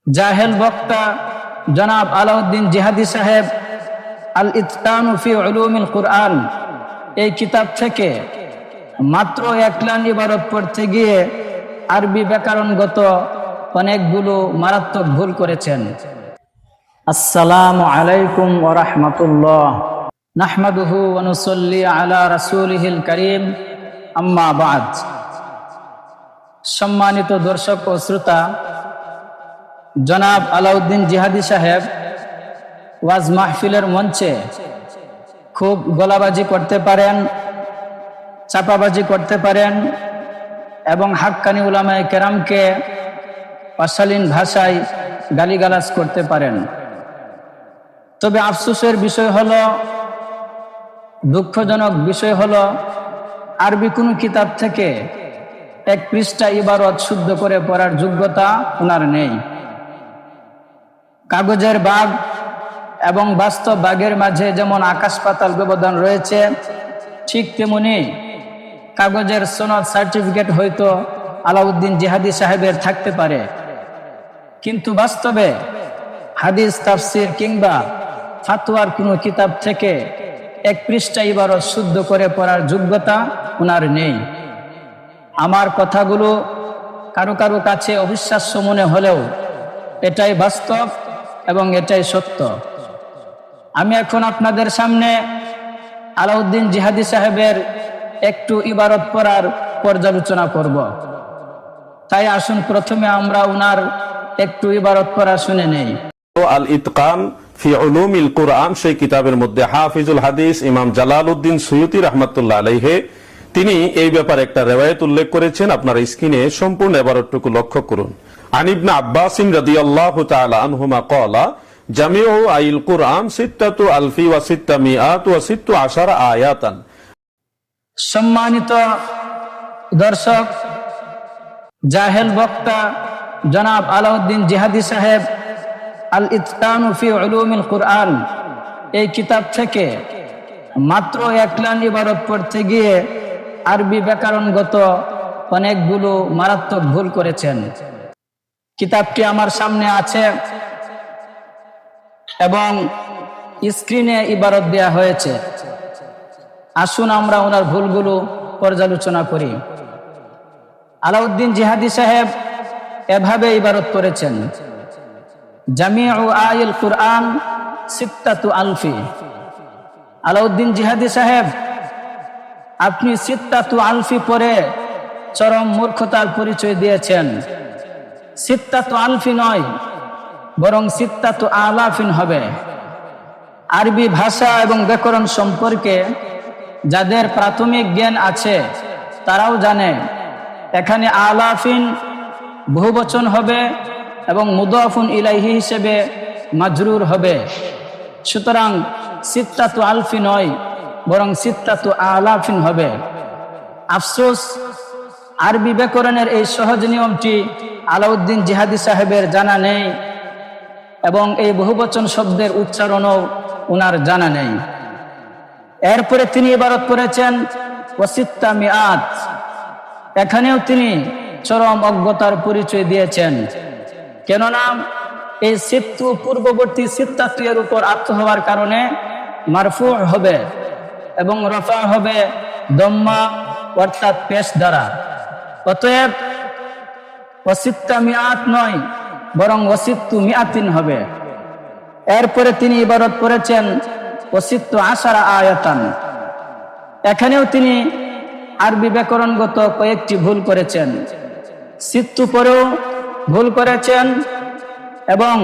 জাহেল বক্তা জনাব আলাউদ্দিন জিহাদি সাহেব আল ইতকান ফি উলুমিল কুরআন এই কিতাব থেকে মাত্র এক লাইন ইবারত পড়তে গিয়ে আরবি ব্যাকরণগত অনেকগুলো মারাত্মক ভুল করেছেন। আসসালামু আলাইকুম ওয়া রাহমাতুল্লাহ, নাহমাদুহু ওয়া নুসাল্লি আলা রাসূলিহিল কারীম, আম্মা বা'দ। সম্মানিত দর্শক ও শ্রোতা, জনাব আলাউদ্দিন জিহাদি সাহেব ওয়াজ মাহফিলের মঞ্চে খুব গলাবাজি করতে পারেন, চাপাবাজি করতে পারেন এবং হাক্কানি উলামায়ে কেরামকে অশালীন ভাষায় গালিগালাজ করতে পারেন। তবে আফসোসের বিষয় হলো, দুঃখজনক বিষয় হলো, আরবি কোনো কিতাব থেকে এক পৃষ্ঠা ইবারত শুদ্ধ করে পড়ার যোগ্যতা ওনার নেই। কাগজের বাঘ এবং বাস্তব বাঘের মাঝে যেমন আকাশ পাতাল ব্যবধান রয়েছে, ঠিক তেমনি কাগজের সনদ সার্টিফিকেট হয়তো আলাউদ্দিন জিহাদি সাহেবের থাকতে পারে, কিন্তু বাস্তবে হাদিস, তাফসির কিংবা ফাতোয়ার কোনো কিতাব থেকে এক পৃষ্ঠা ইবারত শুদ্ধ করে পড়ার যোগ্যতা ওনার নেই। আমার কথাগুলো কারো কারো কাছে অবিশ্বাস্য মনে হলেও এটাই বাস্তব এবং এটাই সত্য। আমি এখন আপনাদের সামনে আলাউদ্দিন জিহাদি সাহেবের একটু ইবারত পড়ার পর্যালোচনা করব। তাই আসুন প্রথমে আমরা ওনার একটু ইবারত পড়া শুনে নেই। আল ইতকান ফি উলুমিল কুরআন, সেই কিতাবের মধ্যে হাফিজুল হাদিস ইমাম জালালউদ্দিন সুয়ুতি রাহমাতুল্লাহ আলাইহি তিনি এই ব্যাপারে একটা রিওয়ায়াত উল্লেখ করেছেন। আপনারা স্ক্রিনে সম্পূর্ণ ইবারতটুকু লক্ষ্য করুন। আন ইবনে আব্বাস রাদিয়াল্লাহু তাআলা আনহুমা ক্বালা জামিউ আইল কুরআন 6616 আয়াতান। সম্মানিত দর্শক, জাহেল বক্তা জনাব আলাউদ্দিন জিহাদি সাহেব আল ইতকান ফি উলুমিল কুরআন এই কিতাব থেকে মাত্র এক লাইন ইবারত পড়তে গিয়ে আরবি ব্যাকরণগত অনেকগুলো মারাত্মক ভুল করেছেন। কিতাবটি আমার সামনে আছে এবং স্ক্রিনে ইবারত দেয়া হয়েছে। আসুন আমরা ওনার ভুলগুলো পর্যালোচনা করি। আলাউদ্দিন জিহাদি সাহেব এভাবে ইবারত করেছেন, জামিউ আইল কুরআন 6000। আলাউদ্দিন জিহাদি সাহেব, আপনি 6000 পরে চরম মূর্খতার পরিচয় দিয়েছেন। 6000 নয়, বরং 6000 হবে। আরবি ভাষা এবং ব্যাকরণ সম্পর্কে যাদের প্রাথমিক জ্ঞান আছে তারাও জানে এখানে আলাফিন বহুবচন হবে এবং মুদাফুন ইলাইহি হিসেবে মাজরুর হবে। সুতরাং 6000 নয়, বরং 6000 হবে। আফসোস, আরবি ব্যাকরণের এই সহজ নিয়মটি আলাউদ্দিন জিহাদি সাহেবের জানা নেই এবং এই বহুবচন শব্দের উচ্চারণও ওনার জানা নেই। এরপরে তিনি ইবারত করেছেন ওয়াসিত্তা মিআত। এখানেও তিনি চরম অজ্ঞতার পরিচয় দিয়েছেন, কেননা এই সিত্তু পূর্ববর্তী সিত্তাতু এর উপর আত্ম হওয়ার কারণে মারফু হবে এবং রফা হবে দম্মা অর্থাৎ পেশ দ্বারা। অতএব ওয়াসিত্তা মিআত নয়, বরং ওয়াসিত্তু মিআতিন হবে। এরপরে তিনি ইবারত করেছেন 16 আয়াতান। এখানেও তিনি আরবি ব্যাকরণগত কয়েকটি ভুল করেছেন। সিত্তু পরেও ভুল করেছেন এবং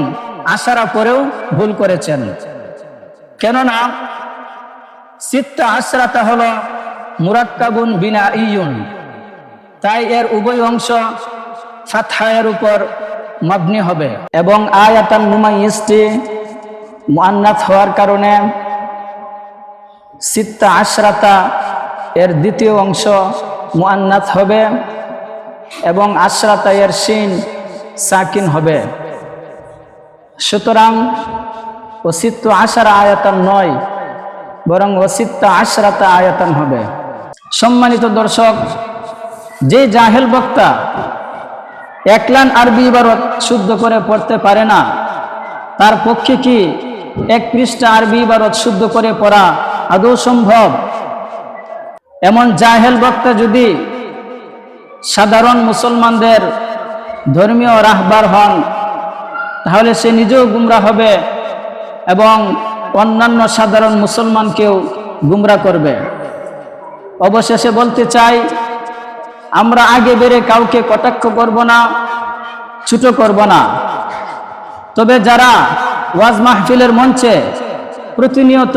আশারা পরেও ভুল করেছেন, কেননা 16 হলো মুরাক্কাবুন বিনাইয়ুন, তাই এর উভয় অংশ ফাতহায়ের উপর মাবনি হবে এবং আয়াতান মুমাইয়িজটি মুআন্নাথ হওয়ার কারণে 16 এর দ্বিতীয় অংশ মুআন্নাথ হবে এবং আশরাতা এর শিন সাকিন হবে। সুতরাং 16 আয়াতান নয়, বরং 16 আয়াতান হবে। সম্মানিত দর্শক, যে জাহেল বক্তা এক লাইন আরবি ইবারত শুদ্ধ করে পড়তে পারে না, তার পক্ষে কি এক পৃষ্ঠা আরবি ইবারত শুদ্ধ করে পড়া আদৌ সম্ভব? এমন জাহেল বক্তা যদি সাধারণ মুসলমানদের ধর্মীয় রাহবার হন, তাহলে সে নিজেও গুমরাহ হবে এবং অন্যান্য সাধারণ মুসলমানকেও গুমরাহ করবে। অবশেষে বলতে চাই, আমরা আগে বেড়ে কাউকে কটাক্ষ করব না, ছোট করব না। তবে যারা ওয়াজ মাহফিলের মঞ্চে প্রতিনিয়ত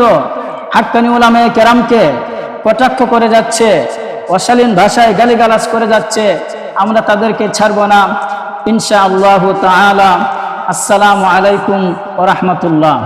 হাক্কানি উলামায়ে কেরামকে কটাক্ষ করে যাচ্ছে, অশালীন ভাষায় গালিগালাজ করে যাচ্ছে, আমরা তাদেরকে ছাড়ব না ইনশাআল্লাহু তাআলা। আসসালামু আলাইকুম ওয়া রাহমাতুল্লাহ।